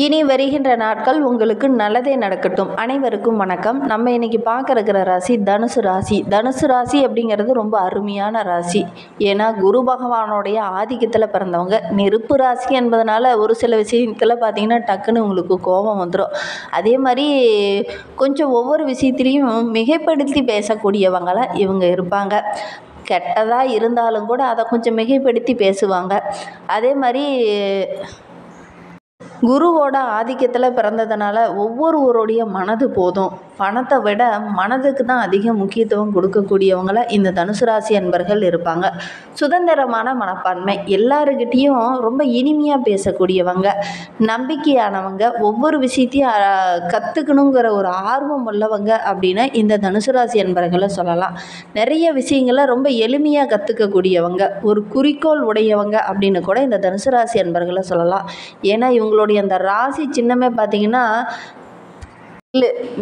இனி வருகின்ற நாட்கள் உங்களுக்கு நல்லதே நடக்கட்டும். அனைவருக்கும் வணக்கம். நம்ம இன்னைக்கு பார்க்க இருக்கிற ராசி தனுசு ராசி. தனுசு ராசி அப்படிங்கிறது ரொம்ப அருமையான ராசி. ஏன்னா குரு பகவானுடைய ஆதிக்கத்தில் பிறந்தவங்க. நெருப்பு ராசி என்பதனால ஒரு சில விஷயத்தில் பார்த்தீங்கன்னா டக்குன்னு உங்களுக்கு கோபம் வந்துடும். அதே மாதிரி கொஞ்சம் ஒவ்வொரு விஷயத்திலையும் மிகைப்படுத்தி பேசக்கூடியவங்களாக இவங்க இருப்பாங்க. கெட்டதாக இருந்தாலும் கூட அதை கொஞ்சம் மிகைப்படுத்தி பேசுவாங்க. அதே மாதிரி குருவோட ஆதிக்கத்தில் பிறந்ததுனால ஒவ்வொருவருடைய மனது போதும், பணத்தை விட மனதுக்கு தான் அதிக முக்கியத்துவம் கொடுக்கக்கூடியவங்கள இந்த தனுசு ராசி அன்பர்கள் இருப்பாங்க. சுதந்திரமான மனப்பான்மை, எல்லாருக்கிட்டேயும் ரொம்ப இனிமையாக பேசக்கூடியவங்க, நம்பிக்கையானவங்க, ஒவ்வொரு விஷயத்தையும் கற்றுக்கணுங்கிற ஒரு ஆர்வம் உள்ளவங்க அப்படின்னு இந்த தனுசு ராசி அன்பர்களை சொல்லலாம். நிறைய விஷயங்களை ரொம்ப எளிமையாக கற்றுக்கக்கூடியவங்க, ஒரு குறிக்கோள் உடையவங்க அப்படின்னு கூட இந்த தனுசு ராசி அன்பர்களை சொல்லலாம். ஏன்னா இவங்களுடைய அந்த ராசி சின்னமே பார்த்தீங்கன்னா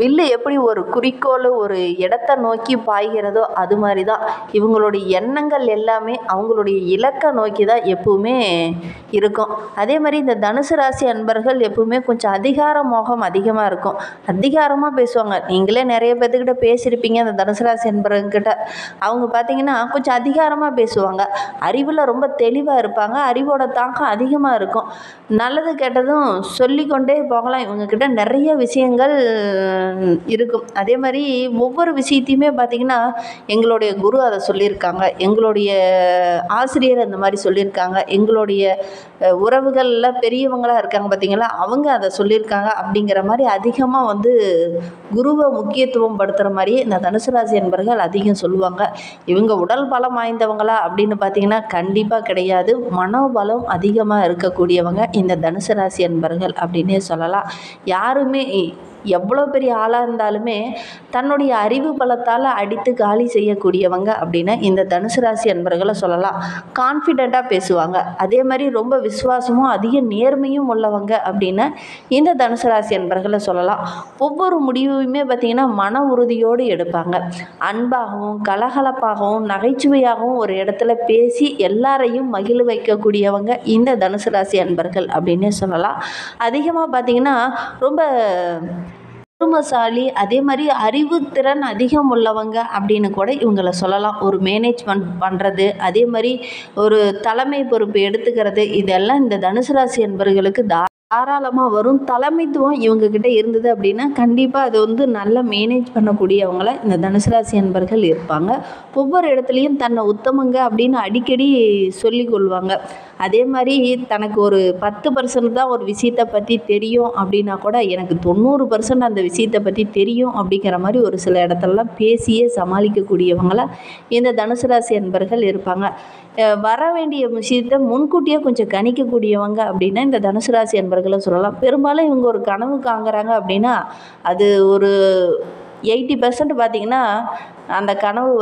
வில்லு எப்படி ஒரு குறிக்கோள் ஒரு இடத்தை நோக்கி பாய்கிறதோ அது மாதிரி தான் இவங்களுடைய எண்ணங்கள் எல்லாமே அவங்களுடைய இலக்கை நோக்கி தான் எப்பவுமே இருக்கும். அதே மாதிரி இந்த தனுசு ராசி அன்பர்கள் எப்பவுமே கொஞ்சம் அதிகார மோகம் அதிகமாக இருக்கும். அதிகாரமாக பேசுவாங்க. நீங்களே நிறைய பேர்த்துக்கிட்ட பேசியிருப்பீங்க இந்த தனுசு ராசி அன்பர்கிட்ட. அவங்க பார்த்தீங்கன்னா கொஞ்சம் அதிகாரமாக பேசுவாங்க. அறிவில் ரொம்ப தெளிவாக இருப்பாங்க. அறிவோட தாக்கம் அதிகமாக இருக்கும். நல்லது கெட்டதும் சொல்லிக்கொண்டே போகலாம். இவங்கக்கிட்ட நிறைய விஷயங்கள் இருக்கும். அதே மாதிரி ஒவ்வொரு விஷயத்தையுமே பார்த்திங்கன்னா எங்களுடைய குரு அதை சொல்லியிருக்காங்க, எங்களுடைய ஆசிரியர் அந்த மாதிரி சொல்லியிருக்காங்க, எங்களுடைய உறவுகளில் பெரியவங்களாக இருக்காங்க பார்த்திங்களா, அவங்க அதை சொல்லியிருக்காங்க அப்படிங்கிற மாதிரி அதிகமாக குருவை முக்கியத்துவம் படுத்துகிற மாதிரியே இந்த தனுசு ராசி என்பர்கள் அதிகம் சொல்லுவாங்க. இவங்க உடல் பலம் வாய்ந்தவங்களா அப்படின்னு பார்த்திங்கன்னா கண்டிப்பாக கிடையாது. மனோபலம் அதிகமாக இருக்கக்கூடியவங்க இந்த தனுசு ராசி என்பர்கள் அப்படின்னே சொல்லலாம். யாருமே எவ்வளோ பெரிய ஆளாக இருந்தாலுமே தன்னுடைய அறிவு பலத்தால் அடித்து காலி செய்யக்கூடியவங்க அப்படின்னு இந்த தனுசு ராசி அன்பர்களை சொல்லலாம். கான்ஃபிடெண்ட்டாக பேசுவாங்க. அதே மாதிரி ரொம்ப விசுவாசமும் அதிக நேர்மையும் உள்ளவங்க அப்படின்னு இந்த தனுசு ராசி அன்பர்களை சொல்லலாம். ஒவ்வொரு முடிவுமே பார்த்திங்கன்னா மன உறுதியோடு எடுப்பாங்க. அன்பாகவும் கலகலப்பாகவும் நகைச்சுவையாகவும் ஒரு இடத்துல பேசி எல்லாரையும் மகிழ வைக்கக்கூடியவங்க இந்த தனுசு ராசி அன்பர்கள் அப்படின்னே சொல்லலாம். அதிகமாக பார்த்திங்கன்னா ரொம்ப பொறுமைசாலி, அதே மாதிரி அறிவுத்திறன் அதிகம் உள்ளவங்க அப்படின்னு கூட இவங்களை சொல்லலாம். ஒரு மேனேஜ்மெண்ட் பண்ணுறது, அதே மாதிரி ஒரு தலைமை பொறுப்பு எடுத்துக்கிறது, இதெல்லாம் இந்த தனுசு ராசி என்பவர்களுக்கு தாராளமாக வரும். தலைமைத்துவம் இவங்கக்கிட்ட இருந்தது அப்படின்னா கண்டிப்பாக அது நல்லா மேனேஜ் பண்ணக்கூடியவங்கள இந்த தனுசு ராசி என்பர்கள் இருப்பாங்க. ஒவ்வொரு இடத்துலையும் தன்னை உத்தமங்க அப்படின்னு அடிக்கடி சொல்லிக்கொள்வாங்க. அதே மாதிரி தனக்கு ஒரு 10% தான் ஒரு விஷயத்தை பற்றி தெரியும் அப்படின்னா கூட எனக்கு 90% அந்த விஷயத்தை பற்றி தெரியும் அப்படிங்கிற மாதிரி ஒரு சில இடத்துலலாம் பேசியே சமாளிக்கக்கூடியவங்கள இந்த தனுசு ராசி என்பர்கள் இருப்பாங்க. வர வேண்டிய விஷயத்தை முன்கூட்டியே கொஞ்சம் கணிக்கக்கூடியவங்க அப்படின்னா இந்த தனுசு ராசி என்பர்களை சொல்லலாம். பெரும்பாலும் இவங்க ஒரு கனவு காண்கிறாங்க அப்படின்னா அது ஒரு 80% பார்த்திங்கன்னா அந்த கனவு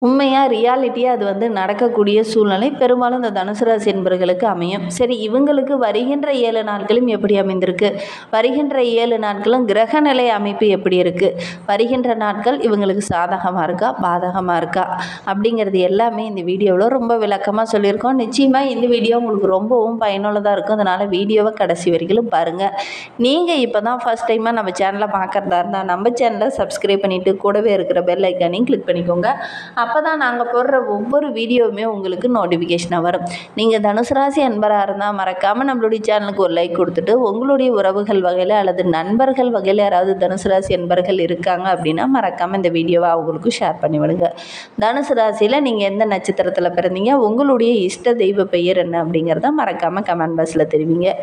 உண்மையாக ரியாலிட்டியாக அது நடக்கக்கூடிய சூழ்நிலை பெரும்பாலும் இந்த தனுசு ராசி என்பர்களுக்கு அமையும். சரி, இவங்களுக்கு வருகின்ற 7 நாட்களும் எப்படி அமைந்திருக்கு, வருகின்ற 7 நாட்களும் கிரக நிலை அமைப்பு எப்படி இருக்குது, வருகின்ற நாட்கள் இவங்களுக்கு சாதகமாக இருக்கா பாதகமாக இருக்கா அப்படிங்கிறது எல்லாமே இந்த வீடியோவில் ரொம்ப விளக்கமாக சொல்லியிருக்கோம். நிச்சயமாக இந்த வீடியோ உங்களுக்கு ரொம்பவும் பயனுள்ளதாக இருக்கும். அதனால் வீடியோவை கடைசி வரைக்கும் பாருங்கள். நீங்கள் இப்போ தான் ஃபஸ்ட் டைமாக நம்ம சேனலை பார்க்குறதா இருந்தால் நம்ம சேனலை சப்ஸ்கிரைப் பண்ணிவிட்டு கூடவே இருக்கிற பெல் ஐக்கானையும் கிளிக் பண்ணிக்கோங்க. அப்போ தான் நாங்கள் போடுற ஒவ்வொரு வீடியோவுமே உங்களுக்கு நோட்டிஃபிகேஷனாக வரும். நீங்கள் தனுசு ராசி அன்பராக இருந்தால் மறக்காமல் நம்மளுடைய சேனலுக்கு ஒரு லைக் கொடுத்துட்டு உங்களுடைய உறவுகள் வகையில் அல்லது நண்பர்கள் வகையில் யாராவது தனுசு ராசி அன்பர்கள் இருக்காங்க அப்படின்னா மறக்காமல் இந்த வீடியோவை அவங்களுக்கு ஷேர் பண்ணி விடுங்க. தனுசு ராசியில் நீங்கள் எந்த நட்சத்திரத்தில் பிறந்தீங்க, உங்களுடைய இஷ்ட தெய்வ பெயர் என்ன அப்படிங்கிறத மறக்காமல் கமெண்ட் பாக்ஸில் தெரிவிங்க.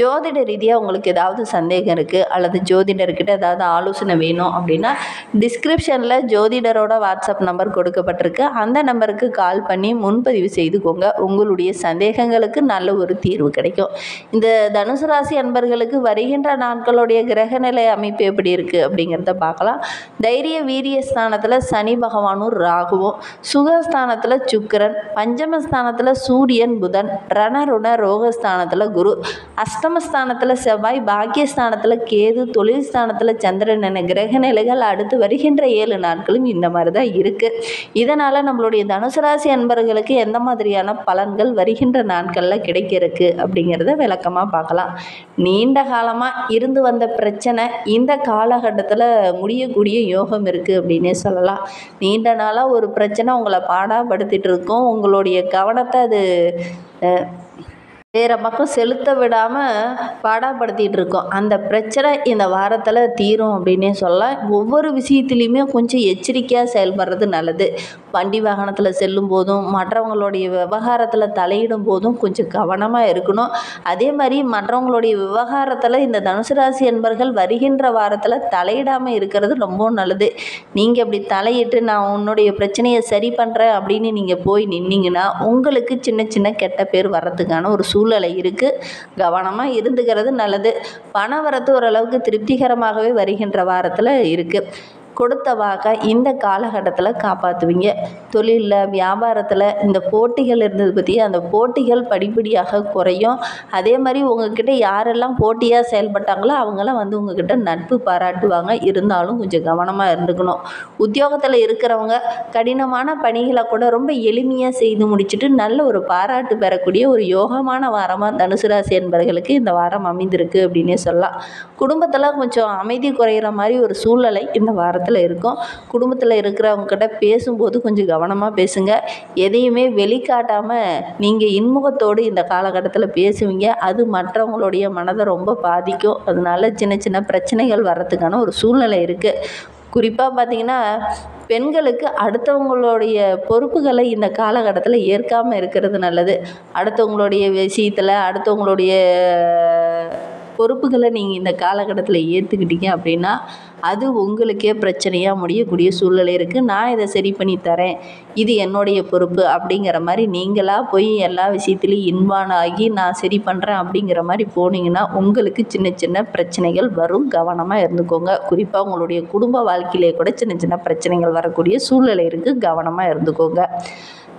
ஜோதிட ரீதியாக உங்களுக்கு ஏதாவது சந்தேகம் இருக்குது அல்லது ஜோதிடர்கிட்ட ஏதாவது ஆலோசனை வேணும் அப்படின்னா டிஸ்கிரிப்ஷனில் ஜோதிடரோட வாட்ஸ்அப் நம்பர் கொடுக்கப்பட்டிருக்கு. அந்த நம்பருக்கு கால் பண்ணி முன்பதிவு செய்துக்கோங்க. உங்களுடைய சந்தேகங்களுக்கு நல்ல ஒரு தீர்வு கிடைக்கும். இந்த தனுசு ராசி அன்பர்களுக்கு வருகின்ற நாட்களுடைய கிரகநிலை அமைப்பு எப்படி இருக்குது அப்படிங்கிறத பார்க்கலாம். தைரிய வீரிய ஸ்தானத்தில் சனி பகவானும் ராகுவும், சுகஸ்தானத்தில் சுக்கிரன், பஞ்சமஸ்தானத்தில் சூரியன் புதன், ரணருண ரோகஸ்தானத்தில் குரு, அஷ்டமஸ்தானத்தில் செவ்வாய், பாக்கியஸ்தானத்தில் கேது, தொழில் ஸ்தானத்தில் சந்திரன் என கிரக நிலைகள் அடுத்து வருகின்ற 7 நாட்களும் இந்த மாதிரி தான் இருக்குது. இதனால் நம்மளுடைய தனுசு ராசி அன்பர்களுக்கு எந்த மாதிரியான பலன்கள் வருகின்ற நாட்களில் கிடைக்க இருக்கு அப்படிங்கிறத விளக்கமாக பார்க்கலாம். நீண்ட காலமாக இருந்து வந்த பிரச்சனை இந்த காலகட்டத்தில் முடியக்கூடிய யோகம் இருக்குது அப்படின்னே சொல்லலாம். நீண்ட நாளாக ஒரு பிரச்சனை உங்களை பாடாப்படுத்திட்டு இருக்கும். உங்களுடைய கவனத்தை அது வேறு பக்கம் செலுத்த விடாமல் பாடாப்படுத்திகிட்டு இருக்கோம். அந்த பிரச்சனை இந்த வாரத்தில் தீரும் அப்படின்னே சொல்லலாம். ஒவ்வொரு விஷயத்துலையுமே கொஞ்சம் எச்சரிக்கையாக செயல்படுறது நல்லது. வண்டி வாகனத்தில் செல்லும் போதும் மற்றவங்களுடைய விவகாரத்தில் தலையிடும் போதும் கொஞ்சம் கவனமாக இருக்கணும். அதே மாதிரி மற்றவங்களுடைய விவகாரத்தில் இந்த தனுசு ராசி என்பர்கள் வருகின்ற வாரத்தில் தலையிடாமல் இருக்கிறது ரொம்ப நல்லது. நீங்கள் இப்படி தலையிட்டு நான் உன்னுடைய பிரச்சனையை சரி பண்ணுறேன் அப்படின்னு நீங்கள் போய் நின்னீங்கன்னா உங்களுக்கு சின்ன சின்ன கெட்ட பேர் வர்றதுக்கான ஒரு சூழ்நிலை இருக்குது. கவனமாக இருந்துக்கிறது நல்லது. பண வரத்து ஓரளவுக்கு திருப்திகரமாகவே வருகின்ற வாரத்தில் இருக்குது. கொடுத்த வாக்கை இந்த காலகட்டத்தில் காப்பாற்றுவீங்க. தொழிலில் வியாபாரத்தில் இந்த போட்டிகள் இருந்தது பற்றி அந்த போட்டிகள் படிப்படியாக குறையும். அதே மாதிரி உங்ககிட்ட யாரெல்லாம் போட்டியாக செயல்பட்டாங்களோ அவங்களாம் உங்ககிட்ட நட்பு பாராட்டுவாங்க. இருந்தாலும் கொஞ்சம் கவனமாக இருந்துக்கணும். உத்தியோகத்தில் இருக்கிறவங்க கடினமான பணிகளை கூட ரொம்ப எளிமையாக செய்து முடிச்சுட்டு நல்ல ஒரு பாராட்டு பெறக்கூடிய ஒரு யோகமான வாரமாக தனுசு ராசி என்பவர்களுக்கு இந்த வாரம் அமைந்திருக்கு அப்படின்னே சொல்லலாம். குடும்பத்தில் கொஞ்சம் அமைதி குறையிற மாதிரி ஒரு சூழ்நிலை இந்த வாரத்தில் இருக்கும். குடும்பத்தில் இருக்கிறவங்ககிட்ட பேசும்போது கொஞ்சம் கவனமாக பேசுங்க. எதையுமே வெளிக்காட்டாமல் நீங்கள் இன்முகத்தோடு இந்த காலகட்டத்தில் பேசுவீங்க. அது மற்றவங்களுடைய மனதை ரொம்ப பாதிக்கும். அதனால சின்ன சின்ன பிரச்சனைகள் வர்றதுக்கான ஒரு சூழ்நிலை இருக்குது. குறிப்பாக பார்த்திங்கன்னா பெண்களுக்கு அடுத்தவங்களுடைய பொறுப்புகளை இந்த காலகட்டத்தில் ஏற்காமல் இருக்கிறது நல்லது. அடுத்தவங்களுடைய விஷயத்தில் அடுத்தவங்களுடைய பொறுப்புகளை நீங்கள் இந்த காலகட்டத்தில் ஏற்றுக்கிட்டீங்க அப்படின்னா அது உங்களுக்கே பிரச்சனையாக முடியக்கூடிய சூழ்நிலை இருக்குது. நான் இதை சரி பண்ணி தரேன், இது என்னுடைய பொறுப்பு அப்படிங்கிற மாதிரி நீங்களாக போய் எல்லா விஷயத்துலையும் இன்வால்வ் ஆகி நான் சரி பண்ணுறேன் அப்படிங்கிற மாதிரி போனீங்கன்னா உங்களுக்கு சின்ன சின்ன பிரச்சனைகள் வரும். கவனமாக இருந்துக்கோங்க. குறிப்பாக உங்களுடைய குடும்ப வாழ்க்கையிலே கூட சின்ன சின்ன பிரச்சனைகள் வரக்கூடிய சூழ்நிலை இருக்குது. கவனமாக இருந்துக்கோங்க.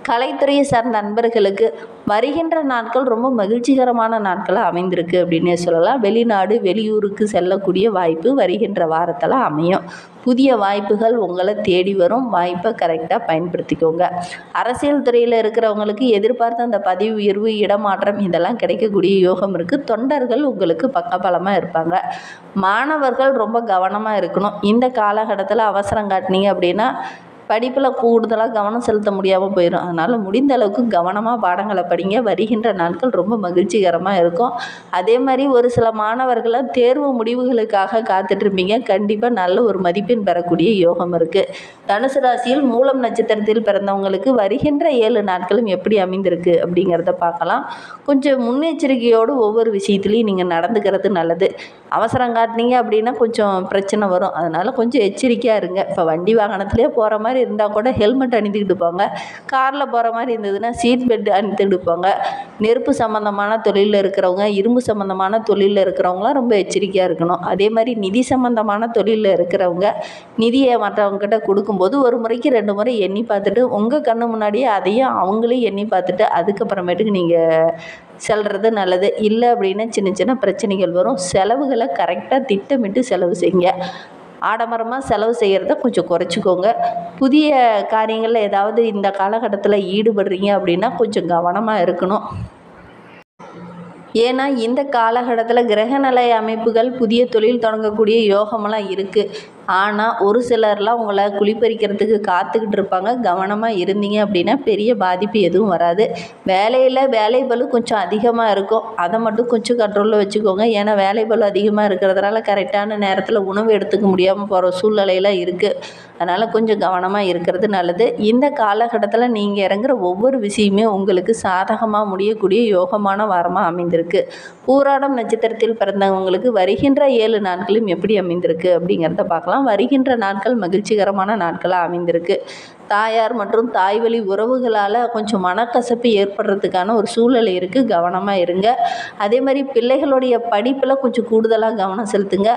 கலைத்துறையை சார்ந்த நண்பர்களுக்கு வருகின்ற நாட்கள் ரொம்ப மகிழ்ச்சிகரமான நாட்களாக அமைந்திருக்கு அப்படின்னே சொல்லலாம். வெளிநாடு வெளியூருக்கு செல்லக்கூடிய வாய்ப்பு வருகின்ற வாரத்தில் அமையும். புதிய வாய்ப்புகள் உங்களை தேடி வரும். வாய்ப்பை கரெக்டாக பயன்படுத்திக்கோங்க. அரசியல் துறையில் இருக்கிறவங்களுக்கு எதிர்பார்த்த அந்த பதவி உயர்வு இடமாற்றம் இதெல்லாம் கிடைக்கக்கூடிய யோகம் இருக்குது. தொண்டர்கள் உங்களுக்கு பக்கபலமாக இருப்பாங்க. மாணவர்கள் ரொம்ப கவனமாக இருக்கணும். இந்த காலகட்டத்தில் அவசரம் காட்டினீங்க அப்படின்னா படிப்பில் கூடுதலாக கவனம் செலுத்த முடியாமல் போயிடும். அதனால் முடிந்த அளவுக்கு கவனமாக பாடங்களை படிங்க. வருகின்ற நாட்கள் ரொம்ப மகிழ்ச்சிகரமாக இருக்கும். அதே மாதிரி ஒரு சில மாணவர்களை தேர்வு முடிவுகளுக்காக காத்துட்ருப்பீங்க. கண்டிப்பாக நல்ல ஒரு மதிப்பெண் பெறக்கூடிய யோகம் இருக்குது. தனுசு ராசியில் மூலம் நட்சத்திரத்தில் பிறந்தவங்களுக்கு வருகின்ற 7 நாட்களும் எப்படி அமைந்திருக்கு அப்படிங்கிறத பார்க்கலாம். கொஞ்சம் முன்னெச்சரிக்கையோடு ஒவ்வொரு விஷயத்துலையும் நீங்கள் நடந்துக்கிறது நல்லது. அவசரம் காட்டினீங்க அப்படின்னா கொஞ்சம் பிரச்சனை வரும். அதனால் கொஞ்சம் எச்சரிக்கையாக இருங்க. இப்போ வண்டி வாகனத்திலே போகிற மாதிரி இருந்தால் கூட ஹெல்மெட் அணிந்துக்கிட்டு போங்க. காரில் போகிற மாதிரி இருந்ததுன்னா சீட் பெல்ட் அணிந்துக்கிட்டு போங்க. நெருப்பு சம்மந்தமான தொழிலில் இருக்கிறவங்க, இரும்பு சம்மந்தமான தொழிலில் இருக்கிறவங்களாம் ரொம்ப எச்சரிக்கையாக இருக்கணும். அதே மாதிரி நிதி சம்மந்தமான தொழிலில் இருக்கிறவங்க நிதியை மற்றவங்ககிட்ட கொடுக்கும்போது ஒரு முறைக்கு 2 முறை எண்ணி பார்த்துட்டு உங்கள் கண்ணு முன்னாடியே அதையும் அவங்களையும் எண்ணி பார்த்துட்டு அதுக்கப்புறமேட்டுக்கு நீங்கள் செல்வது நல்லது. இல்லை அப்படின்னா சின்ன சின்ன பிரச்சனைகள் வரும். செலவுகளை கரெக்டாக திட்டமிட்டு செலவு செய்யுங்க. ஆடம்பரமாக செலவு செய்கிறத கொஞ்சம் குறைச்சிக்கோங்க. புதிய காரியங்களில் ஏதாவது இந்த காலகட்டத்தில் ஈடுபடுறீங்க அப்படின்னா கொஞ்சம் கவனமாக இருக்கணும். ஏன்னா இந்த காலகட்டத்தில் கிரகநிலை அமைப்புகள் புதிய தொழில் தொடங்கக்கூடிய யோகமெல்லாம் இருக்குது. ஆனால் ஒரு சிலர்லாம் உங்களை குளிப்பறிக்கிறதுக்கு காத்துக்கிட்டு இருப்பாங்க. கவனமாக இருந்தீங்க அப்படின்னா பெரிய பாதிப்பு எதுவும் வராது. வேலையில் வேலைப்பளு கொஞ்சம் அதிகமாக இருக்கும். அதை மட்டும் கொஞ்சம் கண்ட்ரோலில் வச்சுக்கோங்க. ஏன்னா வேலைப்பளு அதிகமாக இருக்கிறதுனால கரெக்டான நேரத்தில் உணவு எடுத்துக்க முடியாமல் போகிற சூழ்நிலையெல்லாம் இருக்குது. அதனால் கொஞ்சம் கவனமாக இருக்கிறது நல்லது. இந்த காலகட்டத்தில் நீங்கள் இறங்குற ஒவ்வொரு விஷயமே உங்களுக்கு சாதகமாக முடியக்கூடிய யோகமான வாரமாக அமைந்திருக்கு. பூராடம் நட்சத்திரத்தில் பிறந்தவங்களுக்கு வருகின்ற 7 நாட்களும் எப்படி அமைந்திருக்கு அப்படிங்கிறத பார்க்கலாம். வருகின்ற நாட்கள் மகிழ்ச்சிகரமான நாட்களாக அமைந்திருக்கு. தாயார் மற்றும் தாய் வழி உறவுகளால் கொஞ்சம் மனக்கசப்பு ஏற்படுறதுக்கான ஒரு சூழ்நிலை இருக்குது. கவனமாக இருங்க. அதே மாதிரி பிள்ளைகளுடைய படிப்பில் கொஞ்சம் கூடுதலாக கவனம் செலுத்துங்க.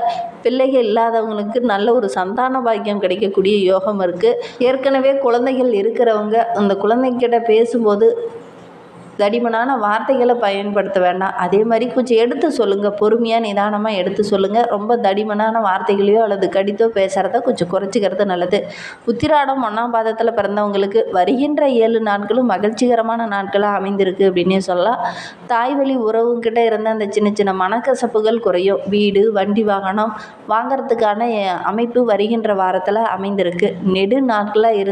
பிள்ளைகள் இல்லாதவங்களுக்கு நல்ல ஒரு சந்தான பாக்கியம் கிடைக்கக்கூடிய யோகம் இருக்குது. ஏற்கனவே குழந்தைகள் இருக்கிறவங்க அந்த குழந்தைகிட்ட பேசும்போது தடிமனான வார்த்தைகளை பயன்படுத்த வேண்டாம். அதே மாதிரி கொஞ்சம் எடுத்து சொல்லுங்கள், பொறுமையாக நிதானமாக எடுத்து சொல்லுங்கள். ரொம்ப தடிமனான வார்த்தைகளையோ அல்லது கடித்தோ பேசுகிறத கொஞ்சம் குறைச்சிக்கிறது நல்லது. உத்திராடம் 1ஆம் பாதத்தில் பிறந்தவங்களுக்கு வருகின்ற 7 நாட்களும் மகிழ்ச்சிகரமான நாட்களாக அமைந்திருக்கு அப்படின்னே சொல்லலாம். தாய்வழி உறவுங்கிட்ட இருந்த அந்த சின்ன சின்ன மனக்கசப்புகள் குறையும். வீடு, வண்டி, வாகனம் வாங்கிறதுக்கான அமைப்பு வருகின்ற வாரத்தில் அமைந்திருக்கு. நெடு நாட்களாக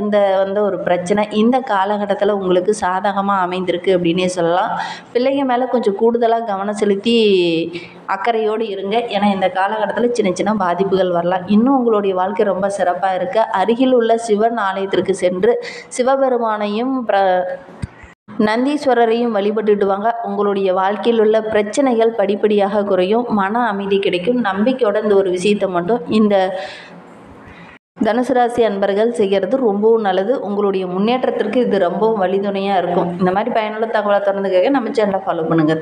வந்த ஒரு பிரச்சனை இந்த காலகட்டத்தில் உங்களுக்கு சாதகமாக அமைந்திருக்கு அப்படின்னே சொல்லலாம். பிள்ளைங்க மேலே கொஞ்சம் கூடுதலாக கவனம் செலுத்தி அக்கறையோடு இருங்க. ஏன்னா இந்த காலகட்டத்தில் சின்ன சின்ன பாதிப்புகள் வரலாம். இன்னும் உங்களுடைய வாழ்க்கை ரொம்ப சிறப்பாக இருக்க அருகில் உள்ள சிவன் ஆலயத்திற்கு சென்று சிவபெருமானையும் நந்தீஸ்வரரையும் வழிபட்டுட்டு வாங்க. உங்களுடைய வாழ்க்கையில் உள்ள பிரச்சனைகள் படிப்படியாக குறையும், மன அமைதி கிடைக்கும். நம்பிக்கையோட இந்த ஒரு விஷயத்தை மட்டும் இந்த தனுசு ராசி அன்பர்கள் செய்கிறது ரொம்பவும் நல்லது. உங்களுடைய முன்னேற்றத்திற்கு இது ரொம்பவும் வழித்துணையாக இருக்கும். இந்த மாதிரி பயனுள்ள தகவலை தொடர்ந்து கேட்க நம்ம சேனலை ஃபாலோ பண்ணுங்கள்.